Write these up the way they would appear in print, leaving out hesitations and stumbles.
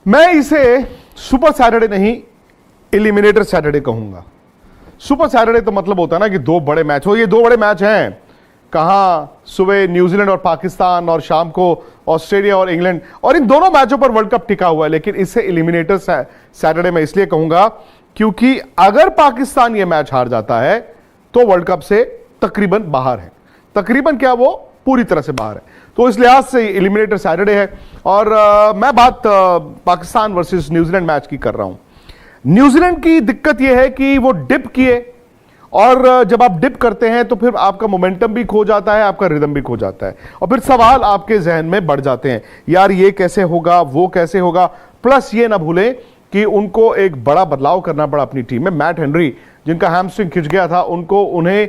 मैं इसे super Saturday नहीं, एलिमिनेटर सैटरडे कहूंगा। सुपर सैटरडे तो मतलब होता है ना कि दो बड़े मैच हो। ये दो बड़े मैच हैं, कहां, सुबह न्यूजीलैंड और पाकिस्तान और शाम को ऑस्ट्रेलिया और इंग्लैंड, और इन दोनों मैचों पर वर्ल्ड कप टिका हुआ है। लेकिन इसे एलिमिनेटर सैटरडे मैं इसलिए कहूंगा क्योंकि अगर पाकिस्तान ये मैच हार जाता है तो वर्ल्ड कप से तकरीबन बाहर है। तकरीबन क्या, वो पूरी तरह से बाहर है। तो इस लिहाज से एलिमिनेटर सैटरडे है। और मैं बात पाकिस्तान वर्सेस न्यूजीलैंड मैच की कर रहा हूं। न्यूजीलैंड की दिक्कत यह है कि वो डिप किए, और जब आप डिप करते हैं तो फिर आपका मोमेंटम भी खो जाता है, आपका रिदम भी खो जाता है, और फिर सवाल आपके जहन में बढ़ जाते हैं, यार ये कैसे होगा, वो कैसे होगा। प्लस ये ना भूलें कि उनको एक बड़ा बदलाव करना पड़ा अपनी टीम में। मैट हेनरी, जिनका हैमस्ट्रिंग खिंच गया था, उन्हें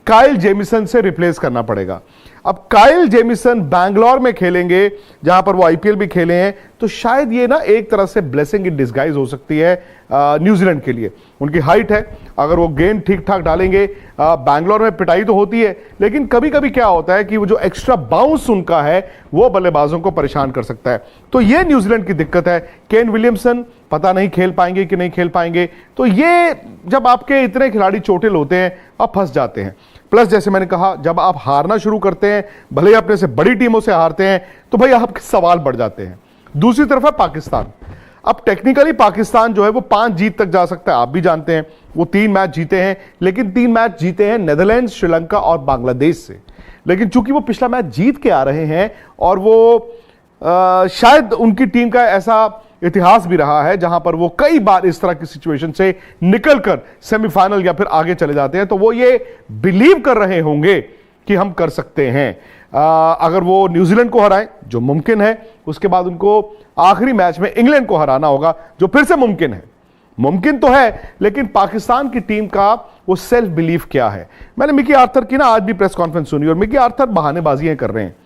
काइल जेमिसन से रिप्लेस करना पड़ेगा। अब काइल जेमिसन बैंगलोर में खेलेंगे, जहां पर वो आईपीएल भी खेले हैं, तो शायद ये ना एक तरह से ब्लेसिंग इन डिस्गाइज हो सकती है न्यूजीलैंड के लिए। उनकी हाइट है, अगर वो गेंद ठीक ठाक डालेंगे, बैंगलोर में पिटाई तो होती है, लेकिन कभी कभी क्या होता है कि वो जो एक्स्ट्रा बाउंस उनका है वो बल्लेबाजों को परेशान कर सकता है। तो ये न्यूजीलैंड की दिक्कत है। केन विलियमसन पता नहीं खेल पाएंगे कि नहीं खेल पाएंगे। तो ये जब आपके इतने खिलाड़ी चोटिल होते हैं, आप फंस जाते हैं। प्लस जैसे मैंने कहा, जब आप हारना शुरू करते हैं, भले ही अपने से बड़ी टीमों से हारते हैं, तो भाई आपके सवाल बढ़ जाते हैं। दूसरी तरफ है पाकिस्तान। अब टेक्निकली पाकिस्तान जो है वो 5 जीत तक जा सकता है, आप भी जानते हैं। वो 3 मैच जीते हैं, लेकिन 3 मैच जीते हैं नेदरलैंड, श्रीलंका और बांग्लादेश से। लेकिन चूंकि वो पिछला मैच जीत के आ रहे हैं, और वो शायद उनकी टीम का ऐसा इतिहास भी रहा है जहां पर वो कई बार इस तरह की सिचुएशन से निकलकर सेमीफाइनल या फिर आगे चले जाते हैं, तो वो ये बिलीव कर रहे होंगे कि हम कर सकते हैं। अगर वो न्यूजीलैंड को हराएं, जो मुमकिन है, उसके बाद उनको आखिरी मैच में इंग्लैंड को हराना होगा, जो फिर से मुमकिन है। मुमकिन तो है, लेकिन पाकिस्तान की टीम का वो सेल्फ बिलीफ क्या है। मैंने मिकी आर्थर की ना आज भी प्रेस कॉन्फ्रेंस सुनी, और मिकी आर्थर बहानेबाजियां कर रहे हैं।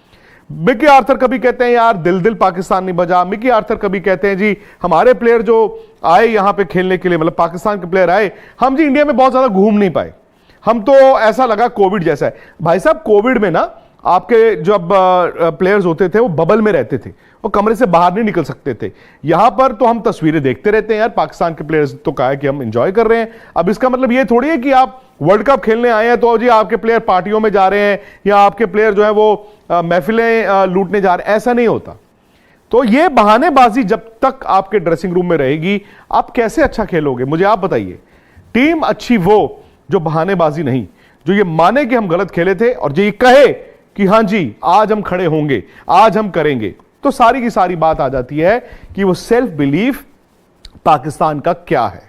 मिकी आर्थर कभी कहते हैं यार दिल पाकिस्तान नहीं बजा। मिकी आर्थर कभी कहते हैं जी हमारे प्लेयर जो आए यहां पे खेलने के लिए, मतलब पाकिस्तान के प्लेयर आए, हम जी इंडिया में बहुत ज्यादा घूम नहीं पाए, हम तो ऐसा लगा कोविड जैसा है। भाई साहब, कोविड में ना आपके जब प्लेयर्स होते थे वो बबल में रहते थे, वो कमरे से बाहर नहीं निकल सकते थे। यहां पर तो हम तस्वीरें देखते रहते हैं यार, पाकिस्तान के प्लेयर्स तो कहा है कि हम एंजॉय कर रहे हैं। अब इसका मतलब ये थोड़ी है कि आप वर्ल्ड कप खेलने आए हैं तो जी आपके प्लेयर पार्टियों में जा रहे हैं, या आपके प्लेयर जो है वो महफिलें लूटने जा रहे हैं, ऐसा नहीं होता। तो ये बहानेबाजी जब तक आपके ड्रेसिंग रूम में रहेगी, आप कैसे अच्छा खेलोगे, मुझे आप बताइए। टीम अच्छी वो जो बहानेबाजी नहीं, जो ये माने कि हम गलत खेले थे, और जो ये कहे कि हां जी आज हम खड़े होंगे, आज हम करेंगे। तो सारी की सारी बात आ जाती है कि वो सेल्फ बिलीफ पाकिस्तान का क्या है।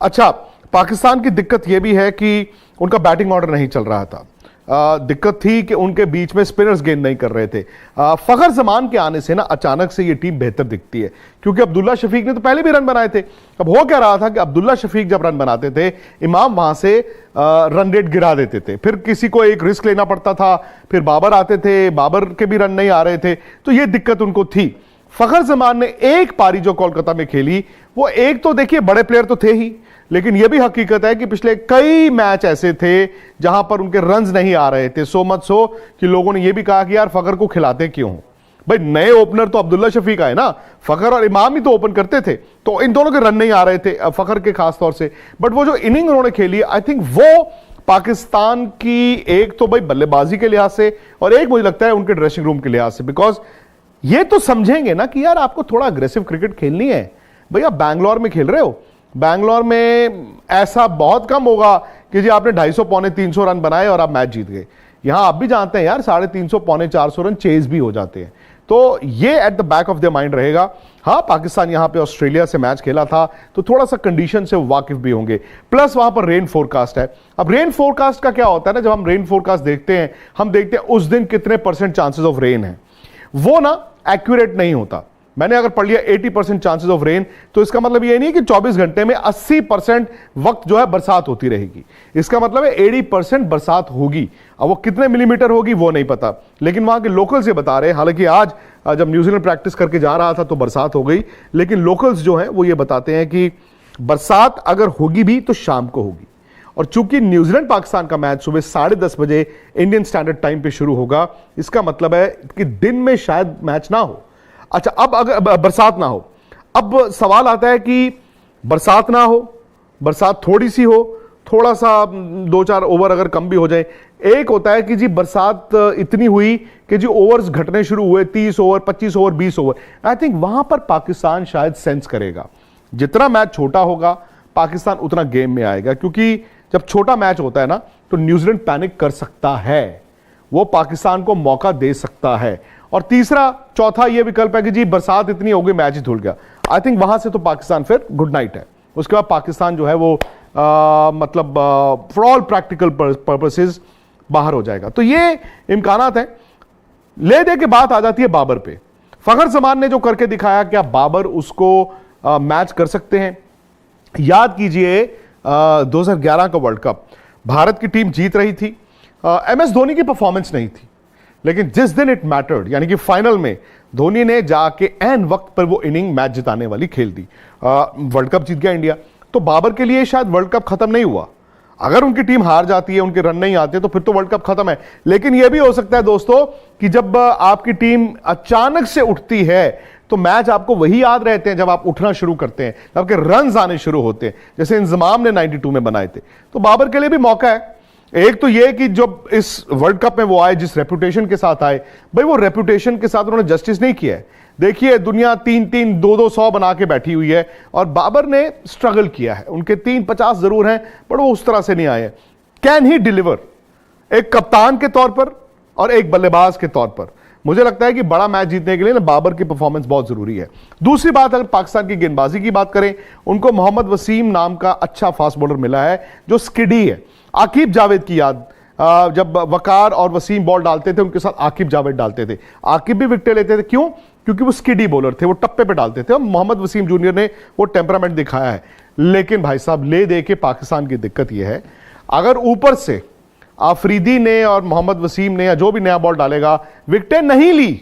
अच्छा, पाकिस्तान की दिक्कत यह भी है कि उनका बैटिंग ऑर्डर नहीं चल रहा था। दिक्कत थी कि उनके बीच में स्पिनर्स गेंद नहीं कर रहे थे। फखर जमान के आने से ना अचानक से ये टीम बेहतर दिखती है, क्योंकि अब्दुल्ला शफीक ने तो पहले भी रन बनाए थे। अब हो क्या रहा था कि अब्दुल्ला शफीक जब रन बनाते थे, इमाम वहां से रन रेट गिरा देते थे, फिर किसी को एक रिस्क लेना पड़ता था, फिर बाबर आते थे, बाबर के भी रन नहीं आ रहे थे, तो ये दिक्कत उनको थी। फखर जमान ने एक पारी जो कोलकाता में खेली, वो एक तो देखिए बड़े प्लेयर तो थे ही, लेकिन यह भी हकीकत है कि पिछले कई मैच ऐसे थे जहां पर उनके रन्स नहीं आ रहे थे। सो मच सो कि लोगों ने यह भी कहा कि यार फखर को खिलाते क्यों। भाई नए ओपनर तो अब्दुल्ला शफीक आए ना, फखर और इमाम ही तो ओपन करते थे, तो इन दोनों के रन नहीं आ रहे थे, फखर के खास तौर से। बट वो जो इनिंग उन्होंने खेली, आई थिंक वो पाकिस्तान की एक तो भाई बल्लेबाजी के लिहाज से, और एक मुझे लगता है उनके ड्रेसिंग रूम के लिहाज से, बिकॉज ये तो समझेंगे ना कि यार आपको थोड़ा अग्रेसिव क्रिकेट खेलनी है। भैया बैंगलोर में खेल रहे हो, बैंगलोर में ऐसा बहुत कम होगा कि जी आपने 250 पौने 300 रन बनाए और आप मैच जीत गए। यहां आप भी जानते हैं यार 350 पौने 400 रन चेज भी हो जाते हैं। तो ये at the back of the mind रहेगा। हाँ, पाकिस्तान यहां पे ऑस्ट्रेलिया से मैच खेला था, तो थोड़ा सा कंडीशन से वाकिफ भी होंगे। प्लस वहां पर रेन फोरकास्ट है। अब रेन फोरकास्ट का क्या होता है ना, जब हम रेन फोरकास्ट देखते हैं, हम देखते हैं उस दिन कितने % चांसेस ऑफ रेन है, वो ना एक्यूरेट नहीं होता। मैंने अगर पढ़ लिया 80% चांसेस ऑफ रेन, तो इसका मतलब ये नहीं है कि 24 घंटे में 80% वक्त जो है बरसात होती रहेगी। इसका मतलब है 80% बरसात होगी। अब वो कितने मिलीमीटर होगी वो नहीं पता, लेकिन वहां के लोकल्स ये बता रहे हैं। हालांकि आज जब न्यूजीलैंड प्रैक्टिस करके जा रहा था तो बरसात हो गई, लेकिन लोकल्स जो हैं वो ये बताते हैं कि बरसात अगर होगी भी तो शाम को होगी। और चूंकि न्यूजीलैंड पाकिस्तान का मैच सुबह 10:30 बजे इंडियन स्टैंडर्ड टाइम पे शुरू होगा, इसका मतलब है कि दिन में शायद मैच ना हो। अच्छा, अब अगर बरसात ना हो, अब सवाल आता है कि बरसात ना हो, बरसात थोड़ी सी हो, थोड़ा सा 2-4 ओवर अगर कम भी हो जाए। एक होता है कि जी बरसात इतनी हुई कि जी ओवर्स घटने शुरू हुए, 30 over, 25 over, 20 over. I think वहां पर पाकिस्तान शायद सेंस करेगा, जितना मैच छोटा होगा पाकिस्तान उतना गेम में आएगा, क्योंकि जब छोटा मैच होता है ना तो न्यूजीलैंड पैनिक कर सकता है, वो पाकिस्तान को मौका दे सकता है। और तीसरा चौथा ये विकल्प है कि जी बरसात इतनी हो गई मैच ही धुल गया। आई थिंक वहां से तो पाकिस्तान फिर गुड नाइट है, उसके बाद पाकिस्तान जो है वो मतलब फॉर ऑल प्रैक्टिकल पर्पसेस बाहर हो जाएगा। तो ये इम्कानात है। ले दे के बात आ जाती है बाबर पे। फखर जमान ने जो करके दिखाया, क्या बाबर उसको मैच कर सकते हैं? याद कीजिए 2011 का वर्ल्ड कप भारत की टीम जीत रही थी, एमएस धोनी की परफॉर्मेंस नहीं थी, लेकिन जिस दिन इट मैटर्ड यानी कि फाइनल में धोनी ने जाके एन वक्त पर वो इनिंग मैच जिताने वाली खेल दी, वर्ल्ड कप जीत गया इंडिया। तो बाबर के लिए शायद वर्ल्ड कप खत्म नहीं हुआ। अगर उनकी टीम हार जाती है, उनके रन नहीं आते, तो फिर तो वर्ल्ड कप खत्म है। लेकिन यह भी हो सकता है दोस्तों कि जब आपकी टीम अचानक से उठती है तो मैच आपको वही याद रहते हैं जब आप उठना शुरू करते हैं, जब आपके रन आने शुरू होते हैं, जैसे इंजमाम ने 92 में बनाए थे। तो बाबर के लिए भी मौका है। एक तो यह कि जब इस वर्ल्ड कप में वो आए, जिस रेपुटेशन के साथ आए, भाई वो रेपुटेशन के साथ उन्होंने जस्टिस नहीं किया है। देखिए दुनिया 3-3, 2-2, 100 बना के बैठी हुई है और बाबर ने स्ट्रगल किया है। उनके 350 जरूर हैं, पर वो उस तरह से नहीं आए। कैन ही डिलीवर एक कप्तान के तौर पर और एक बल्लेबाज के तौर पर? मुझे लगता है कि बड़ा मैच जीतने के लिए ना बाबर की परफॉर्मेंस बहुत जरूरी है। दूसरी बात, अगर पाकिस्तान की गेंदबाजी की बात करें, उनको मोहम्मद वसीम नाम का अच्छा फास्ट बॉलर मिला है जो स्किडी है। आकिब जावेद की याद, जब वकार और वसीम बॉल डालते थे उनके साथ आकिब जावेद डालते थे। आकिब भी विकेट लेते थे, क्यों? क्योंकि वो स्किडी बॉलर थे, वो टप्पे पे डालते थे। और मोहम्मद वसीम जूनियर ने वो टेम्परामेंट दिखाया है। लेकिन भाई साहब, ले दे के पाकिस्तान की दिक्कत यह है, अगर ऊपर से आफरीदी ने और मोहम्मद वसीम ने या जो भी नया बॉल डालेगा विकेटें नहीं ली,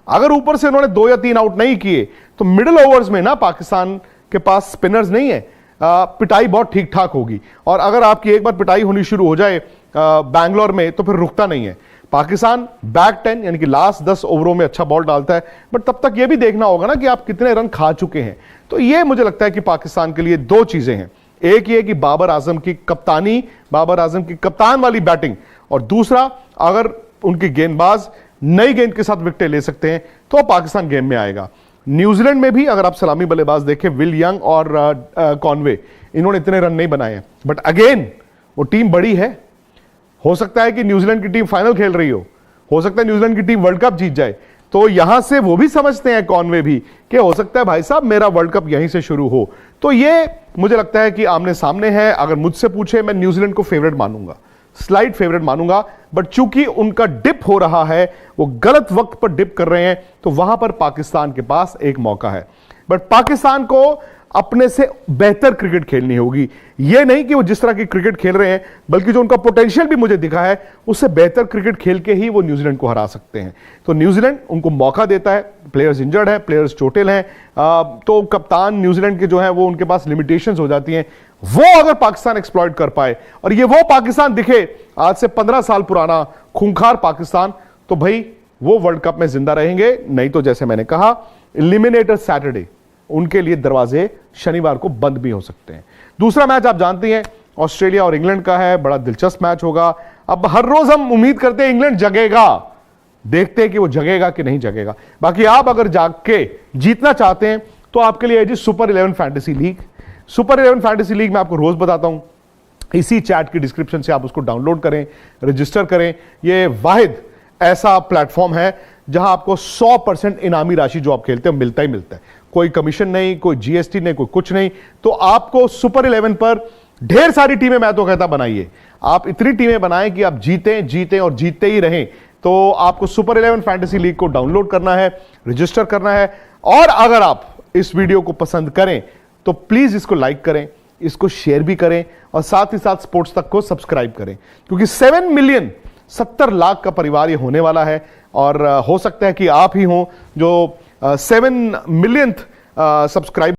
अगर ऊपर से उन्होंने 2 या 3 आउट नहीं किए, तो मिडिल ओवर्स में ना पाकिस्तान के पास स्पिनर्स नहीं है, पिटाई बहुत ठीक ठाक होगी। और अगर आपकी एक बार पिटाई होनी शुरू हो जाए बैंगलोर में, तो फिर रुकता नहीं है। पाकिस्तान बैक 10 यानी कि लास्ट 10 ओवरों में अच्छा बॉल डालता है, बट तब तक यह भी देखना होगा ना कि आप कितने रन खा चुके हैं। तो यह मुझे लगता है कि पाकिस्तान के लिए 2 चीजें हैं। एक ये कि बाबर आजम की कप्तानी, बाबर आजम की कप्तान वाली बैटिंग, और दूसरा अगर उनके गेंदबाज नई गेंद के साथ विकेटें ले सकते हैं तो पाकिस्तान गेम में आएगा। न्यूजीलैंड में भी अगर आप सलामी बल्लेबाज देखें, विल यंग और कॉनवे, इन्होंने इतने रन नहीं बनाए हैं, बट अगेन वो टीम बड़ी है। हो सकता है कि न्यूजीलैंड की टीम फाइनल खेल रही हो सकता है न्यूजीलैंड की टीम वर्ल्ड कप जीत जाए। तो यहां से वो भी समझते हैं, कॉनवे भी, कि हो सकता है भाई साहब मेरा वर्ल्ड कप यहीं से शुरू हो। तो ये मुझे लगता है कि आमने सामने है। अगर मुझसे पूछे, मैं न्यूजीलैंड को फेवरेट मानूंगा, स्लाइड फेवरेट मानूंगा, बट चूंकि उनका डिप हो रहा है, वो गलत वक्त पर डिप कर रहे हैं, तो वहां पर पाकिस्तान के पास एक मौका है। बट पाकिस्तान को अपने से बेहतर क्रिकेट खेलनी होगी। यह नहीं कि वो जिस तरह की क्रिकेट खेल रहे हैं, बल्कि जो उनका पोटेंशियल भी मुझे दिखा है, उससे बेहतर क्रिकेट खेल के ही वो न्यूजीलैंड को हरा सकते हैं। तो न्यूजीलैंड उनको मौका देता है। प्लेयर्स इंजर्ड है, प्लेयर्स चोटिल हैं, तो कप्तान न्यूजीलैंड के जो है वो उनके पास लिमिटेशंस हो जाती हैं। वो अगर पाकिस्तान एक्सप्लॉइट कर पाए और ये वो पाकिस्तान दिखे आज से 15 साल पुराना खूंखार पाकिस्तान, तो भाई वो वर्ल्ड कप में जिंदा रहेंगे। नहीं तो जैसे मैंने कहा, एलिमिनेटर सैटरडे, उनके लिए दरवाजे शनिवार को बंद भी हो सकते हैं। दूसरा मैच आप जानते हैं ऑस्ट्रेलिया और इंग्लैंड का है, बड़ा दिलचस्प मैच होगा। अब हर रोज हम उम्मीद करते हैं इंग्लैंड जगेगा, देखते हैं कि वो जगेगा कि नहीं जगेगा। बाकी आप अगर जाग के जीतना चाहते हैं तो आपके लिए है जी Super 11 Fantasy League. Super 11 Fantasy League मैं आपको रोज बताता हूं, इसी चैट की डिस्क्रिप्शन से आप उसको डाउनलोड करें, रजिस्टर करें। ये वाहिद ऐसा प्लेटफॉर्म है जहां आपको 100% इनामी राशि जो आप खेलते हो मिलता ही मिलता है। कोई कमीशन नहीं, कोई जीएसटी नहीं, कोई कुछ नहीं। तो आपको सुपर 11 पर ढेर सारी टीमें, मैं तो कहता बनाइए, आप इतनी टीमें बनाएं कि आप जीतें जीतें और जीतते ही रहें। तो आपको सुपर 11 फैंटेसी लीग को डाउनलोड करना है, रजिस्टर करना है। और अगर आप इस वीडियो को पसंद करें तो प्लीज इसको लाइक करें, इसको शेयर भी करें, और साथ ही साथ स्पोर्ट्स तक को सब्सक्राइब करें, क्योंकि 7 मिलियन 70 लाख का परिवार ये होने वाला है। और हो सकता है कि आप ही हो जो 7 मिलियंथ सब्सक्राइब